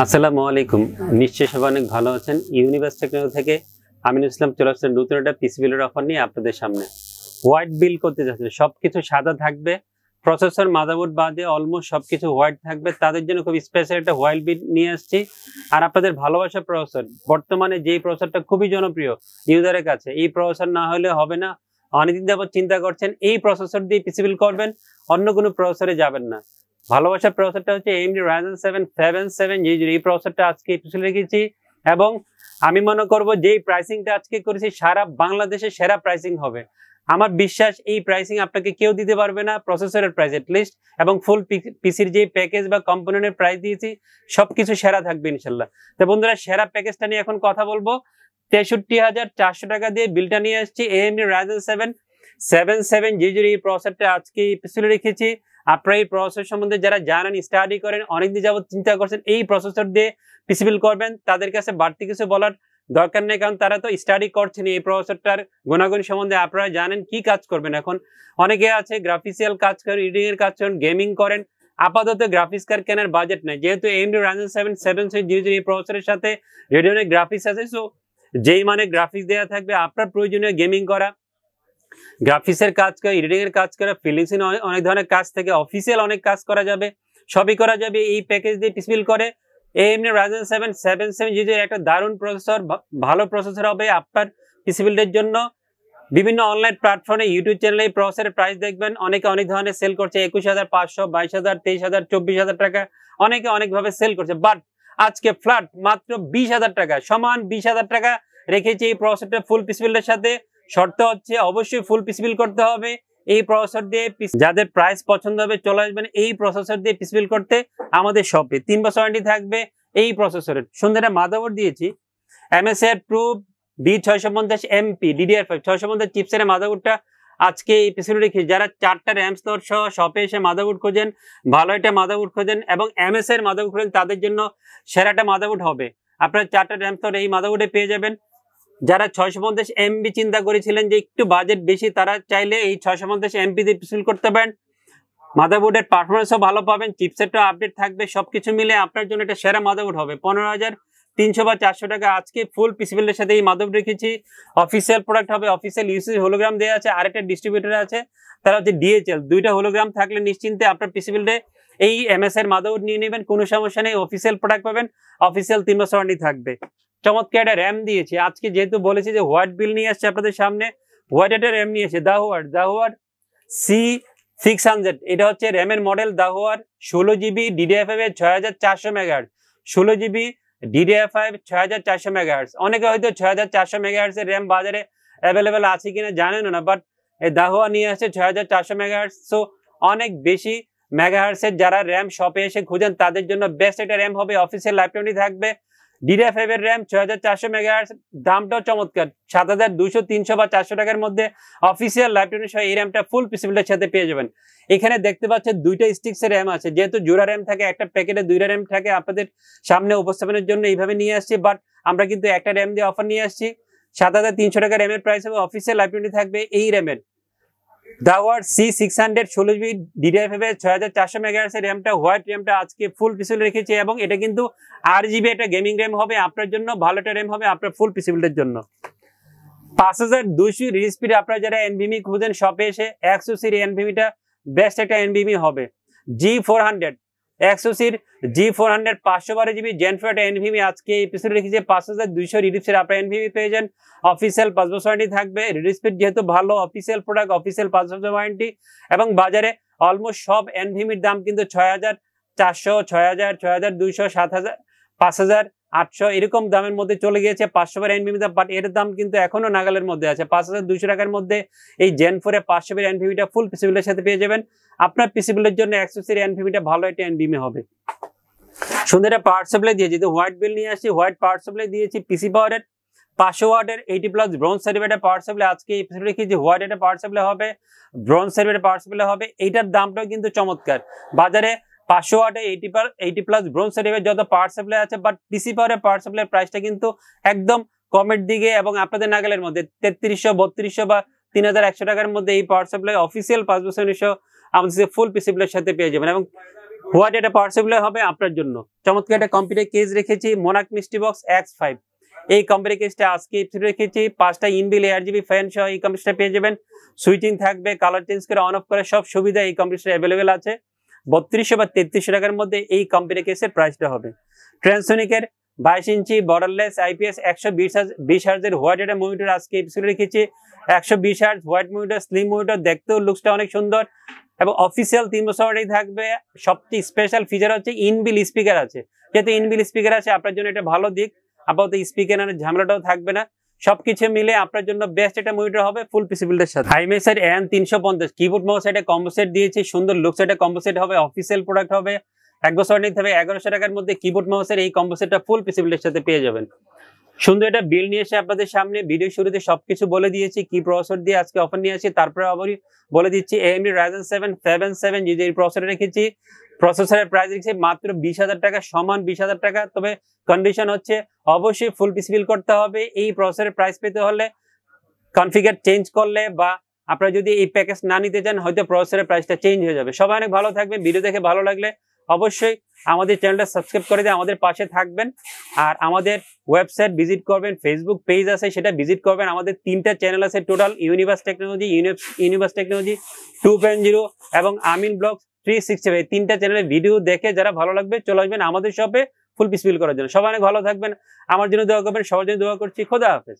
আসসালামু আলাইকুম। নিশ্চয়ই সবাই অনেক ভালো আছেন। ইউনিভার্স টেকনোলজি থেকে আমিনুল ইসলাম চলে আসছে নতুন একটা পিসি বিলের অফার নিয়ে আপনাদের সামনে। হোয়াইট বিল করতে যাচ্ছেন, সবকিছু সাদা থাকবে, প্রসেসর মাদারবোর্ড বাদে অলমোস্ট সবকিছু হোয়াইট থাকবে। তাদের জন্য খুব স্পেশাল একটা হোয়াইট বিল নিয়ে আসছি। আর আপনাদের ভালোবাসা প্রসেসর, বর্তমানে যেই প্রসেসরটা খুবই জনপ্রিয় ইউজারের কাছে, এই প্রসেসর না হলে হবে না। অনেকদিন যাবত চিন্তা করছেন এই প্রসেসর দিয়ে পিসি বিল করবেন, অন্য কোনো প্রসেসরে যাবেন না। ভালোবাসার প্রসেসরটা হচ্ছে AMD Ryzen 7 7700, এই প্রসেসরটা আজকে পিছনে রেখেছি। এবং আমি মনে করব যেই প্রাইসিংটা আজকে করেছি সারা বাংলাদেশে সেরা প্রাইসিং হবে। আমার বিশ্বাস এই প্রাইসিং আপনাকে কেউ দিতে পারবে না, প্রসেসরের প্রাইস এটলিস্ট, এবং ফুল পিসির যে প্যাকেজ বা কম্পোনেন্টের প্রাইস দিয়েছি সবকিছু সেরা থাকবে ইনশাল্লাহ। তো বন্ধুরা, সেরা প্যাকেজটা নিয়ে এখন কথা বলবো। 63,400 টাকা দিয়ে বিলটা নিয়ে আসছি। AMD Ryzen 7 7700 এই প্রসেসরটা আজকে পিছনে রেখেছি। আপনারা এই প্রসেসর সম্বন্ধে যারা জানেন, স্টাডি করেন, অনেকদিন যাবত চিন্তা করছেন এই প্রসেসর দিয়ে পিসি বিল করবেন, তাদের কাছে বাড়তি কিছু বলার দরকার নেই, কারণ তারা তো স্টাডি করছেন এই প্রসেসরটার গুণাগুণ সম্বন্ধে। আপনারা জানেন কি কাজ করবেন। এখন অনেকে আছে গ্রাফিক্সিয়াল কাজ করেন, এডিটিং এর কাজ করেন, গেমিং করেন, আপাতত গ্রাফিক্স কার্ড কেনার বাজেট নাই। যেহেতু AMD Ryzen 7 7700 এই প্রসেসরের সাথে রেডিয়নের গ্রাফিক্স আছে, সো যেই মানে গ্রাফিক্স দেওয়া থাকবে, আপনার প্রয়োজনীয় গেমিং করা, গ্রাফিক্সের কাজ করে, এডিটিং এর কাজ করে, ফিলিংসিং অনেক ধরনের কাজ থেকে অফিসিয়াল অনেক কাজ করা যাবে, সবই করা যাবে এই প্যাকেজ দিয়ে পিসি বিল করে। AMD Ryzen 7 7700 একটা দারুণ প্রসেসর, ভালো প্রসেসর হবে আপনার পিসি বিল্ডের জন্য। বিভিন্ন অনলাইন প্ল্যাটফর্মে, ইউটিউব চ্যানেলে এই প্রসেসরের প্রাইস দেখবেন অনেকে অনেক ধরনের সেল করছে, 21,500, 22,000, 23,000, 24,000 টাকা, অনেকে অনেকভাবে সেল করছে। বাট আজকে ফ্ল্যাট মাত্র 20,000 টাকা, সমান 20,000 টাকা রেখেছি এই প্রসেসরটা ফুল পিসি বিল্ডের সাথে। শর্ত হচ্ছে অবশ্যই ফুল পিসি বিল করতে হবে এই প্রসেসর দিয়ে। যাদের প্রাইস পছন্দ হবে চলে আসবেন এই প্রসেসর দিয়ে পিসি বিল করতে আমাদের শপে। 3 বছর ওয়ারেন্টি থাকবে এই প্রসেসরের। সুন্দর একটা মাদারবোর্ড দিয়েছি, MSI Approved B650MP DDR5 650 চিপসের মাদারবোর্ডটা আজকে এই পিসি বিল রেখেছি। যারা 4টা র্যাম স্লট সহ শপে এসে মাদারবোর্ড খোঁজেন, ভালো একটা মাদারবোর্ড খোঁজেন এবং MSI এর মাদারবোর্ড খোঁজেন, তাদের জন্য সেরাটা মাদারবোর্ড হবে। আপনারা 4টা র্যাম স্লট এই মাদারবোর্ডে পেয়ে যাবেন। যারা 650 MB চিন্তা করেছিলেন যে একটু বাজেট বেশি, তারা চাইলে এই 650 MB দিয়ে পিসি বিল করতে পারেন। মাদারবোর্ডের পারফরমেন্সও ভালো পাবেন, চিপসেটও আপডেট থাকবে, সবকিছু মিলে আপনার জন্য এটা সেরা মাদারবোর্ড হবে। 15,300 বা 400 টাকা আজকে ফুল পিসি বিলের সাথে এই মাদারবোর্ড রেখেছি। অফিসিয়াল প্রোডাক্ট হবে, অফিসিয়াল ইউসেজ হোলোগ্রাম দেওয়া আছে, আরেকটা ডিস্ট্রিবিউটর আছে, তারা হচ্ছে DHL। দুইটা হোলোগ্রাম থাকলে নিশ্চিন্তে আপনার পিসি বিল্ডে এই MSI এর মাদারবোর্ড নিয়ে নেবেন, কোনো সমস্যা নেই। অফিসিয়াল প্রোডাক্ট পাবেন, অফিসিয়াল 3 বছর ওয়ারেন্টি থাকবে। চমৎকার একটা র্যাম দিয়েছি আজকে, যেহেতু বলেছি যে হোয়াইট বিল নিয়ে আসছে আপনাদের সামনে, হোয়াইট একটা র্যাম নিয়েছে দাহুয়ার C600। এটা হচ্ছে র্যামের model দাহুয়ার, 16GB DDR5 6400 megahertz, 16GB DDR5 6400 megahertz. অনেকে হয়তো 6400 মেগাহার্টজ এর র্যাম বাজারে অ্যাভেলেবেল আছে কিনা জানেন না, বাট এই দাহুয়া নিয়ে আসছে 6400 মেগাহার্টজ। সো অনেক বেশি মেগাহার্টজের যারা র্যাম শপে এসে খুঁজেন তাদের জন্য বেস্ট একটা র্যাম হবে। অফিসিয়াল লাইফটাইম থাকবে। DDR5 এর র্যাম 6400 মেগাহার্টজ, দামটাও চমৎকার, 7,200, 300 বা 400 টাকার মধ্যে অফিসিয়াল লাইফটাইম সহ এই র্যামটা ফুল পিসি বিল্ডের সাথে পেয়ে যাবেন। এখানে দেখতে পাচ্ছেন দুইটা স্টিক্সের র্যাম আছে, যেহেতু জোড়া র্যাম থাকে, একটা প্যাকেটে 2টা র্যাম থাকে, আপনাদের সামনে উপস্থাপনের জন্য এইভাবে নিয়ে আসছি। বাট আমরা কিন্তু একটা র্যাম দিয়ে অফার নিয়ে আসছি। 7,300 টাকা র্যামের প্রাইস হবে, অফিসিয়াল লাইফটাইম থাকবে এই র্যামের। দাওয়ার C600 16GB DDR5 6400 মেগাহার্টজ এর র্যামটা, হোয়াইট র্যামটা আজকে ফুল পিসি বিল রেখেছি। এবং এটা কিন্তু 8GB একটা গেমিং র্যাম হবে আপনার জন্য, ভালো একটা র্যাম হবে আপনার ফুল পিসি বিলের জন্য। 5200 রিড স্পিড, আপনারা যারা NVMe খুঁজেন শপে এসে, Exosির NVMe-টা বেস্ট একটা NVMe হবে। G400 Exosির G400 512GB Gen 4 একটা NVMe আজকে এই পিসি রেখেছে। 5200 রিড স্পিড আপনারা NVMe পেয়ে যান, অফিসিয়াল 5 বছর ওয়ারেন্টি থাকবে। রিড স্পিড যেহেতু ভালো, অফিসিয়াল প্রোডাক্ট, অফিসিয়াল 5 বছর ওয়ারেন্টি। এবং বাজারে অলমোস্ট সব NVMe-র দাম কিন্তু 6,400, 6,000, 6,200, 7,000, 5,800 এরকম দামের মধ্যে চলে গিয়েছে 500 বার NVMe দাম। বাট এর দাম কিন্তু এখনো নাগালের মধ্যে আছে। 5,200 টাকার মধ্যে এই Gen 4 500 বার NVMe-টা ফুল পিসি বিলের সাথে পেয়ে যাবেন। আপনার পিসি বিলের জন্য Exosির NVMe-টা ভালো একটা NVMe হবে। সুন্দর একটা পাওয়ার সাপ্লাই দিয়েছি, তো হোয়াইট বিল নিয়ে আসছি, হোয়াইট পাওয়ার সাপ্লাই দিয়েছি। পিসি পাওয়ারের 500 ওয়াটের 80+ ব্রোঞ্জ সার্টিফাইড পাওয়ার সাপ্লাই আজকে এই পিসি রেখেছি। হোয়াইট একটা পাওয়ার সাপ্লাই হবে, ব্রোঞ্জ সার্টিফাইড পাওয়ার সাপ্লাই হবে। এইটার দামটাও কিন্তু চমৎকার। বাজারে 500 ওয়াটে 80+ ব্রোঞ্জ সার্টিফাইড যত পাওয়ার সাপ্লাই আছে, বাট পিসি পাওয়ারের পাওয়ার সাপ্লাই প্রাইসটা কিন্তু একদম কমের দিকে এবং আপনাদের নাগালের মধ্যে। 3300, 3200 বা 3100 টাকার মধ্যে এই পাওয়ার সাপ্লাই অফিসিয়াল 5 বছর আমাদের ফুল পিসি বিলের সাথে পেয়ে যাবেন। এবং হোয়াইট এটা পার্সেবল হবে আপনার জন্য। চমৎকার একটা কম্পিউটার কেস রেখেছি, মোনাক মিস্ট্রি বক্স X5। এই কম্পিউটার কেসটা আজকে রেখেছি, 5টা ইনবিল ARGB ফ্যান সহ এই কম্পিউটারটা পেয়ে যাবেন। সুইচিং থাকবে, কালার চেঞ্জ করে অন অফ করে সব সুবিধা এই কম্পিউটার অ্যাভেলেবেল আছে। 3200 বা 3300 টাকার মধ্যে এই কম্পিউটার কেসের প্রাইসটা হবে। ট্রান্সোনিকের 22 ইঞ্চি বর্ডারলেস IPS 120 হার্জের হোয়াইট এটা মনিটর আজকে এপিসোডে রেখেছি। 120 hertz white monitor, slim monitor, দেখতেও লুকসটা অনেক সুন্দর এবং অফিসিয়াল 3 বছর ওয়ারেন্টি থাকবে। সবচেয়ে স্পেশাল ফিচার হচ্ছে ইনবিল স্পিকার আছে। যেহেতু ইনবিল স্পিকার আছে আপনার জন্য এটা ভালো দিক, আপাতত স্পিকারের ঝামেলাটাও থাকবে না। সবকিছু মিলে আপনার জন্য বেস্ট একটা মনিটর হবে ফুল পিসি বিল্ডের সাথে। হাইমেসের N350 কিবোর্ড মাউস এটা কম্বো সেট দিয়েছি, সুন্দর লুকস এটা কম্বো সেট হবে, অফিসিয়াল প্রোডাক্ট হবে। 1 বছর নিতে হবে। 1100 টাকার মধ্যে কিবোর্ড মাউসের এই কম্বো সেটটা ফুল পিসি বিল্ডের সাথে পেয়ে যাবেন। সুন্দর একটা বিল নিয়ে এসে আপনাদের সামনে ভিডিও শুরুতে সবকিছু বলে দিয়েছি কি প্রসেসর দিয়ে আজকে অফার নিয়ে আসি। তারপরে আবারই বলে দিচ্ছি AMD Ryzen 7 7 যে প্রসেসর রেখেছি, প্রসেসরের প্রাইস রেখেছি মাত্র 20,000 টাকা, সমান 20,000 টাকা। তবে কন্ডিশন হচ্ছে অবশ্যই ফুল পিসি বিল করতে হবে। এই প্রসেসরের প্রাইস পেতে হলে কনফিগার চেঞ্জ করলে বা আপনারা যদি এই প্যাকেজ না নিতে চান হয়তো প্রসেসরের প্রাইসটা চেঞ্জ হয়ে যাবে। সবাই অনেক ভালো থাকবেন। ভিডিও দেখে ভালো লাগলে অবশ্যই আমাদের চ্যানেলটা সাবস্ক্রাইব করে দিয়ে আমাদের পাশে থাকবেন। আর আমাদের ওয়েবসাইট ভিজিট করবেন, ফেসবুক পেজ আছে সেটা ভিজিট করবেন। আমাদের 3টা চ্যানেল আছে total, universe technology, universe technology 2.0 এবং আমিন ব্লগ 365। 3টা চ্যানেলের ভিডিও দেখে যারা ভালো লাগবে চলে আসবেন আমাদের শপে ফুল পিস বিল করার জন্য। সবাই অনেক ভালো থাকবেন, আমার জন্য দোয়া করবেন, সবার জন্য দোয়া করছি। খোদা হাফেজ।